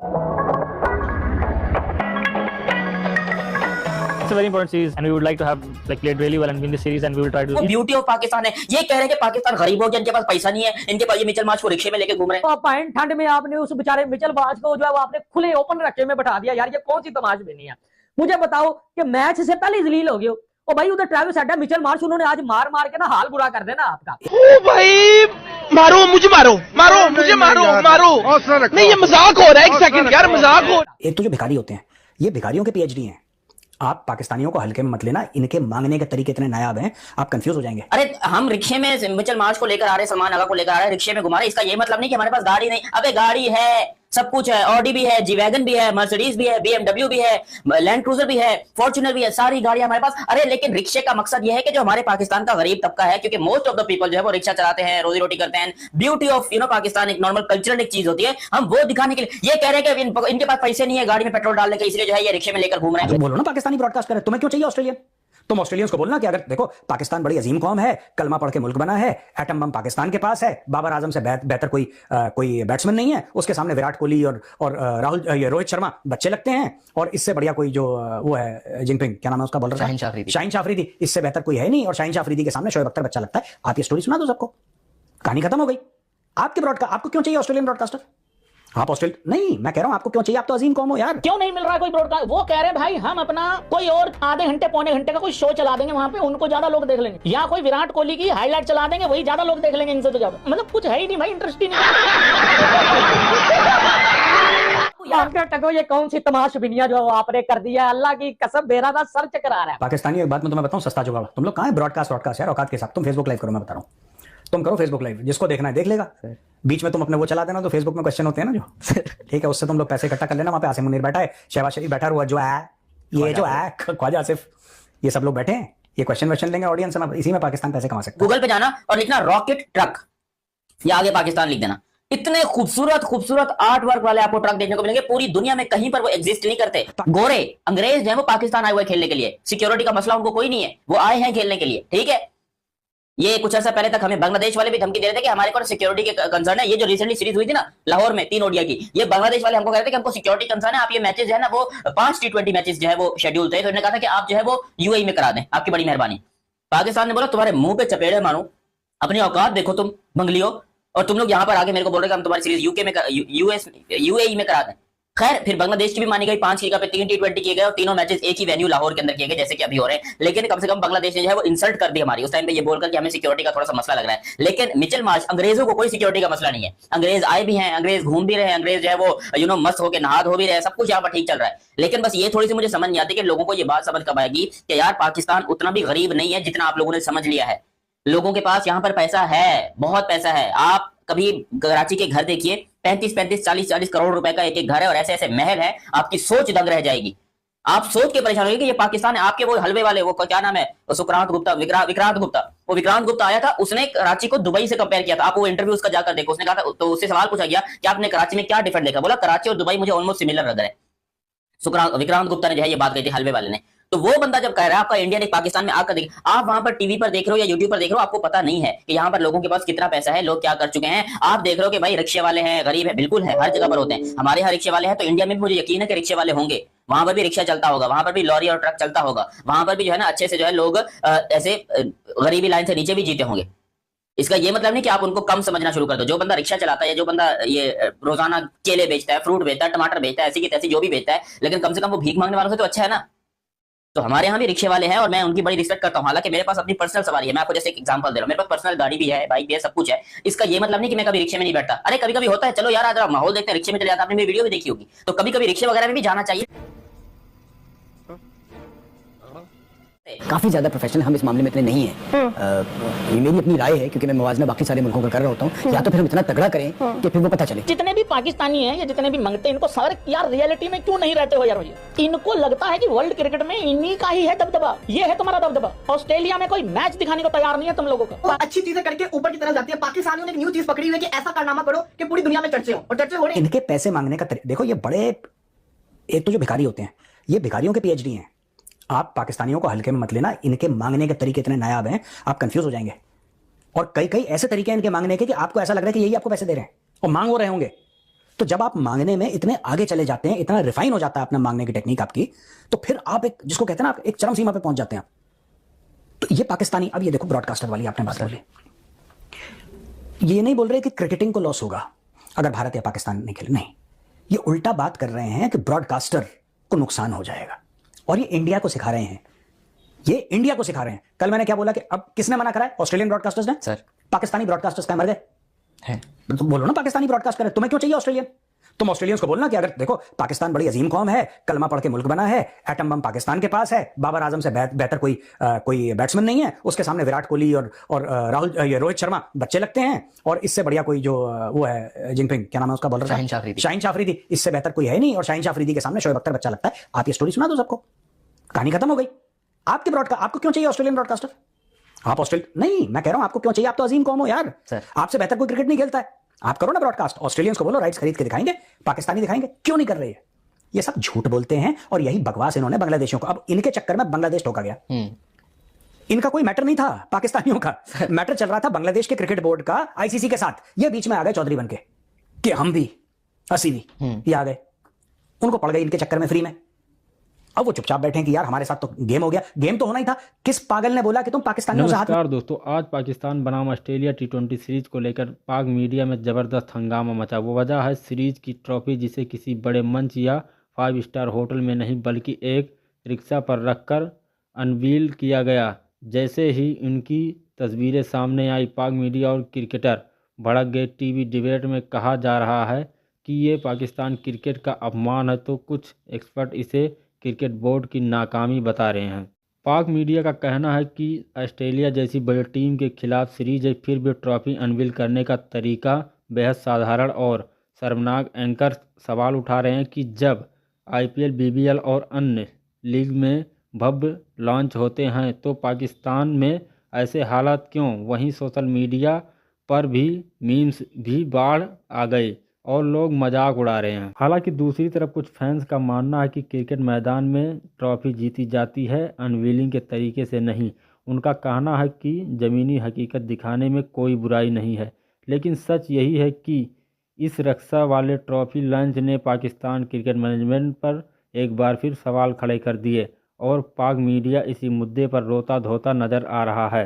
It's a very important series, and we would like to have played really well and win the series, and we will try to. Beauty of Pakistan है। ये कह रहे हैं कि पाकिस्तान गरीब हो गया, इनके पास पैसा नहीं है, इनके पास ये मिचेल मार्श को रिक्शे में लेके घूम रहे हैं। पाइन ठंड में आपने उस बेचारे मिचेल मार्श को जो है वो आपने खुले ओपन रखे में बैठा दिया। यार ये कौन सी तमाशबीनी है? मुझे बताओ कि मैच से पहले जलील हो गए हो। ओ भाई उधर ट्रेविस हेड है, मिचेल मार्श, उन्होंने आज मार मार के ना हाल बुरा कर देना आपका। ओ भाई मारो मुझे, मारो मारो मुझे, मारो मारो। नहीं ये मजाक हो रहा है, एक सेकंड यार, मजाक हो। एक तो जो भिखारी होते हैं ये भिखारियों के पीएचडी हैं। आप पाकिस्तानियों को हल्के में मत लेना, इनके मांगने के तरीके इतने नायाब हैं, आप कंफ्यूज हो जाएंगे। अरे हम रिक्शे में मिचेल मार्श को लेकर आ रहे हैं, सलमान आगा को लेकर आ रहे हैं, रिक्शे में घुमा रहे हैं। इसका ये मतलब नहीं कि हमारे पास गाड़ी नहीं। अबे गाड़ी है, सब कुछ है, ऑडी भी है, जी वैगन भी है, मर्सिडीज भी है, बीएमडब्ल्यू भी है, लैंड क्रूजर भी है, फॉर्च्यूनर भी है, सारी गाड़ियां हमारे पास। अरे लेकिन रिक्शे का मकसद ये है कि जो हमारे पाकिस्तान का गरीब तबका है, क्योंकि मोस्ट ऑफ द पीपल जो है वो रिक्शा चलाते हैं, रोजी रोटी करते हैं। ब्यूटी ऑफ पाकिस्तान एक नॉर्मल कल्चरल एक चीज होती है, हम वो दिखाने के लिए। ये कह रहे हैं कि इनके पास पैसे नहीं है गाड़ी में पेट्रोल डालने के, इसलिए जो है ये रिक्शे में लेकर घूम रहे हैं। बोलो ना पाकिस्तानी ब्रॉडकास्ट करे, तुम्हें क्यों चाहिए ऑस्ट्रेलियन? तुम ऑस्ट्रेलियंस को बोलना कि अगर देखो पाकिस्तान बड़ी अजीम कौम है, कलमा पढ़ के मुल्क बना है, एटम बम पाकिस्तान के पास है, बाबर आजम से बेहतर कोई बैट्समैन नहीं है, उसके सामने विराट कोहली और रोहित शर्मा बच्चे लगते हैं, और इससे बढ़िया कोई जो वो है जिनपिंग, क्या नाम है उसका बॉलर, शाहीन शाफरीदी, इससे बेहतर कोई है नहीं, और शाहीन शाफरीदी के सामने शोएब अख्तर बच्चा लगता है। आप ये स्टोरी सुना दो सबको, कहानी खत्म हो गई। आपको क्यों चाहिए ऑस्ट्रेलियन ब्रॉडकास्टर? आप ऑस्ट्रेलिया नहीं, मैं कह रहा हूं आपको क्यों चाहिए? आप तो अजीम कौम हो यार। क्यों नहीं मिल रहा है कोई ब्रॉडकास्ट? वो कह रहे हैं भाई हम अपना कोई और आधे घंटे पौने घंटे का कोई शो चला देंगे, वहां पे उनको ज्यादा लोग देख लेंगे, या कोई विराट कोहली की हाईलाइट चला देंगे, वही ज्यादा लोग देख लेंगे इनसे तो ज्यादा। मतलब कुछ है ही नहीं भाई, इंटरेस्ट ही नहीं। टको ये कौन सी तमाशबीनियां जो आपने कर दिया, अल्लाह की कसम मेरा ना सर चकरा रहा है। पाकिस्तानी एक बात मैं तुम्हें बताऊं, सस्ता जुगाड़। तुम लोग कहां है ब्रॉडकास्ट यार, औकात के साथ। तुम फेसबुक लाइव करो, मैं बता रहा हूं, तुम करो फेसबुक लाइव, जिसको देखना है देख लेगा। बीच में तुम अपने वो चला देना, तो फेसबुक में क्वेश्चन होते हैं ना जो ठीक है, उससे तुम लोग पैसे इकट्ठा कर लेना। वहां पे आसिम मुनीर बैठा है, शहबाज शरीफ बैठा हुआ, जो है ये जो है ख्वाजा आसिफ, ये सब लोग बैठे हैं, ये क्वेश्चन लेंगे ऑडियंस में, इसी में पाकिस्तान पैसे कमा सकता है। गूगल पे जाना और लिखना रॉकेट ट्रक, या आगे पाकिस्तान लिख देना। इतने खूबसूरत आर्ट वर्क वाले आपको ट्रक देखने को मिलेंगे। पूरी दुनिया में कहीं पर वो एग्जिस्ट नहीं करते। गोरे अंग्रेज हैं, वो पाकिस्तान आए हुए खेलने के लिए, सिक्योरिटी का मसला उनको कोई नहीं है, वो आए हैं खेलने के लिए, ठीक है। ये कुछ अर्सा पहले तक हमें बांग्लादेश वाले भी धमकी दे रहे थे कि हमारे को सिक्योरिटी के कंसर्न है। ये जो रिसेंटली सीरीज हुई थी ना लाहौर में 3 ओडीआई की, ये बांग्लादेश वाले हमको कह रहे थे कि हमको सिक्योरिटी कंसर्न है, आप ये मैचेस जो है ना वो 5 T20 मैचेस जो है वो शेड्यूल थे, तो इन्होंने कहा था कि आप जो है वो यूएई में करा दें, आपकी बड़ी मेहरबानी। पाकिस्तान ने बोला तुम्हारे मुंह पे चपेड़े मारूं, अपनी औकात देखो तुम मंगलियो, और तुम लोग यहाँ पर आगे मेरे को बोल रहे कि हम तुम्हारी सीरीज यूएई में करा दें। खैर फिर बांग्लादेश की भी मानी गई, 5 की जगह पे 3 T20 किए गए, और तीनों मैचेस एक ही वेन्यू लाहौर के अंदर किए गए, जैसे कि अभी हो रहे हैं। लेकिन कम से कम बांग्लादेश ने जो है वो इंसल्ट कर दी हमारी उस टाइम पे, ये बोलकर कि हमें सिक्योरिटी का थोड़ा सा मसला लग रहा है। लेकिन मिचेल मार्श, अंग्रेजों को कोई सिक्योरिटी का मसला नहीं है, अंग्रेज आए भी हैं, अंग्रेज घूम भी रहे हैं, अंग्रेज जो है वो मस्त होकर नहा धो भी रहे हैं, सब कुछ यहाँ पर ठीक चल रहा है। लेकिन बस ये थोड़ी सी मुझे समझ नहीं आती कि लोगों को ये बात समझ कब आएगी कि यार पाकिस्तान उतना भी गरीब नहीं है जितना आप लोगों ने समझ लिया है। लोगों के पास यहाँ पर पैसा है, बहुत पैसा है। आप कभी कराची के घर देखिए, 35-35, 40-40 करोड़ रुपए का एक एक घर है, और ऐसे ऐसे महल है, आपकी सोच दंग रह जाएगी। आप सोच के परेशान होंगे कि ये पाकिस्तान है। आपके वो हलवे वाले, वो क्या नाम है, विक्रांत गुप्ता, वो विक्रांत गुप्ता आया था, उसने कराची को दुबई से कंपेयर किया था। आप वो इंटरव्यू उसका जाकर देखो, उसने कहा था, तो उससे सवाल पूछा गया कि आपने कराची में क्या डिफरेंट देखा, बोला कराची और दुबई मुझे ऑलमोस्ट सिमिलर लग रहा है। विक्रांत गुप्ता ने जो है ये बात कही थी हलवे वाले ने। तो वो बंदा जब कह रहा है आपका इंडिया ने पाकिस्तान में आकर देख, आप वहां पर टीवी पर देख रहे हो या यूट्यूब पर देख रहे हो, आपको पता नहीं है कि यहाँ पर लोगों के पास कितना पैसा है, लोग क्या कर चुके हैं। आप देख रहे हो कि भाई रिक्शे वाले हैं, गरीब है, बिल्कुल है, हर जगह पर होते हैं। हमारे यहाँ रिक्शे वाले हैं, तो इंडिया में भी मुझे यकीन है कि रिक्शे वाले होंगे, वहां पर भी रिक्शा चलता होगा, वहां पर भी लॉरी और ट्रक चलता होगा, वहां पर भी जो है ना अच्छे से जो है लोग ऐसे गरीबी लाइन से नीचे भी जीते होंगे। इसका ये मतलब नहीं कि आप उनको कम समझना शुरू कर दो। जो बंदा रिक्शा चलाता है, जो बंदा ये रोजाना केले बेचता है, फ्रूट बेचता है, टमाटर बेचता है, ऐसी की तैसी जो भी बेचता है, लेकिन कम से कम वो भीख मांगने वालों से तो अच्छा है ना। तो हमारे यहाँ भी रिक्शे वाले हैं, और मैं उनकी बड़ी रिस्पेक्ट करता हूँ। हालांकि मेरे पास अपनी पर्सनल सवारी है, मैं आपको जैसे एक एग्जांपल दे रहा हूँ, मेरे पास पर्सनल गाड़ी भी है, बाइक भी है, सब कुछ है। इसका ये मतलब नहीं कि मैं कभी रिक्शे में नहीं बैठता। अरे कभी कभी होता है, चलो यार आज माहौल देखते हैं, रिक्शे में चले जाता, आपने मेरी वीडियो भी देखी होगी, तो कभी कभी रिक्शे वगैरह में भी जाना चाहिए। काफी ज्यादा प्रोफेशनल हम इस मामले में इतने नहीं है। ये मेरी अपनी राय है, क्योंकि मैं मुवाजना बाकी सारे मुल्कों का कर रहा होता हूँ। या तो फिर हम इतना तगड़ा करें कि फिर वो पता चले। जितने भी पाकिस्तानी हैं या जितने भी मंगते हैं, इनको सारे यार रियलिटी में क्यों नहीं रहते हो यार? इनको लगता है कि वर्ल्ड क्रिकेट में इन्हीं का ही है दबदबा, ये है तुम्हारा दबदबा। ऑस्ट्रेलिया में कोई मैच दिखाने को तैयार नहीं है तुम लोगों का। अच्छी चीजें करके ऊपर की तरफ जाती है। पाकिस्तानियों ने एक न्यू चीज पकड़ी हुई है कि ऐसा कारनामा करो कि पूरी दुनिया में चर्चे हो, और चर्चे हो रहे हैं। इनके पैसे मांगने का देखो, ये बड़े, एक तो जो भिखारी होते हैं ये भिखारियों के पीएचडी हैं। आप पाकिस्तानियों को हल्के में मत लेना, इनके मांगने के तरीके इतने नायाब हैं, आप कंफ्यूज हो जाएंगे। और कई कई ऐसे तरीके हैं इनके मांगने के कि आपको ऐसा लग रहा है कि यही आपको पैसे दे रहे हैं और मांग हो रहे होंगे। तो जब आप मांगने में इतने आगे चले जाते हैं, इतना रिफाइन हो जाता है अपना मांगने की टेक्निक आपकी, तो फिर आप एक, जिसको कहते हैं ना, आप एक चरम सीमा पे पहुंच जाते हैं। तो ये पाकिस्तानी, अब ये देखो ब्रॉडकास्टर वाली आपने बात बोली, ये नहीं बोल रहे कि क्रिकेटिंग को लॉस होगा अगर भारत या पाकिस्तान नहीं खेले, नहीं, ये उल्टा बात कर रहे हैं कि ब्रॉडकास्टर को नुकसान हो जाएगा। और ये इंडिया को सिखा रहे हैं, ये इंडिया को सिखा रहे हैं। कल मैंने क्या बोला कि अब किसने मना करा है? ऑस्ट्रेलियन ब्रॉडकास्टर्स ने। सर पाकिस्तानी ब्रॉडकास्टर्स क्या मर गए है? तो बोलो ना पाकिस्तानी ब्रॉडकास्टर है, तुम्हें क्यों चाहिए ऑस्ट्रेलियन? तुम ऑस्ट्रेलियंस को बोलना कि अगर देखो पाकिस्तान बड़ी अजीम कौम है, कलमा पढ़ के मुल्क बना है, एटम बम पाकिस्तान के पास है, बाबर आजम से बेहतर कोई बैट्समैन नहीं है, उसके सामने विराट कोहली और रोहित शर्मा बच्चे लगते हैं, और इससे बढ़िया कोई जो वो है जिनपिंग, क्या नाम है उसका बॉलर, शाहीन शाफरीदी, इससे बेहतर कोई है नहीं, और शाहीन शाफरीदी के सामने शोएब अख्तर बच्चा लगता है। आप ये स्टोरी सुना दो सबको, कहानी खत्म हो गई। आपको क्यों चाहिए ऑस्ट्रेलियन ब्रॉडकास्टर? आप नहीं, मैं कह रहा हूं आपको क्यों चाहिए? आप तो अजीम कौम हो यार, आपसे बेहतर कोई क्रिकेट नहीं खेलता है, आप करो ना ब्रॉडकास्ट। ऑस्ट्रेलियंस को बोलो राइट्स खरीद के दिखाएंगे, पाकिस्तानी दिखाएंगे, क्यों नहीं कर रही है? ये सब झूठ बोलते हैं, और यही बकवास इन्होंने बांग्लादेशियों को, अब इनके चक्कर में बांग्लादेश ठोका गया। इनका कोई मैटर नहीं था पाकिस्तानियों का, मैटर चल रहा था बांग्लादेश के क्रिकेट बोर्ड का आईसीसी के साथ। ये बीच में आ गए चौधरी बनके कि हम भी हसी भी, ये आ गए, उनको पड़ गई इनके चक्कर में फ्री में। अब वो चुपचाप बैठे कि यार हमारे साथ तो गेम हो गया, गेम तो होना ही था। किस पागल ने बोला कि तुम पाकिस्तानियों से हाथ? नमस्कार दोस्तों, आज पाकिस्तान बनाम ऑस्ट्रेलिया टी20 सीरीज को लेकर पाक मीडिया में ज़बरदस्त हंगामा मचा। वो वजह है सीरीज की ट्रॉफी, जिसे किसी बड़े मंच या 5 स्टार होटल में नहीं बल्कि एक रिक्शा पर रखकर अनवील किया गया। जैसे ही उनकी तस्वीरें सामने आई, पाक मीडिया और क्रिकेटर भड़क गए। टीवी डिबेट में कहा जा रहा है कि ये पाकिस्तान क्रिकेट का अपमान है, तो कुछ एक्सपर्ट इसे क्रिकेट बोर्ड की नाकामी बता रहे हैं। पाक मीडिया का कहना है कि ऑस्ट्रेलिया जैसी बड़ी टीम के खिलाफ सीरीज है, फिर भी ट्रॉफी अनवील करने का तरीका बेहद साधारण और शर्मनाक। एंकर सवाल उठा रहे हैं कि जब आईपीएल, बीबीएल और अन्य लीग में भव्य लॉन्च होते हैं तो पाकिस्तान में ऐसे हालात क्यों? वहीं सोशल मीडिया पर भी मीम्स भी बाढ़ आ गए और लोग मजाक उड़ा रहे हैं। हालांकि दूसरी तरफ कुछ फैंस का मानना है कि क्रिकेट मैदान में ट्रॉफी जीती जाती है, अनवीलिंग के तरीके से नहीं। उनका कहना है कि ज़मीनी हकीकत दिखाने में कोई बुराई नहीं है, लेकिन सच यही है कि इस रक्षा वाले ट्रॉफी लॉन्च ने पाकिस्तान क्रिकेट मैनेजमेंट पर एक बार फिर सवाल खड़े कर दिए और पाक मीडिया इसी मुद्दे पर रोता धोता नजर आ रहा है।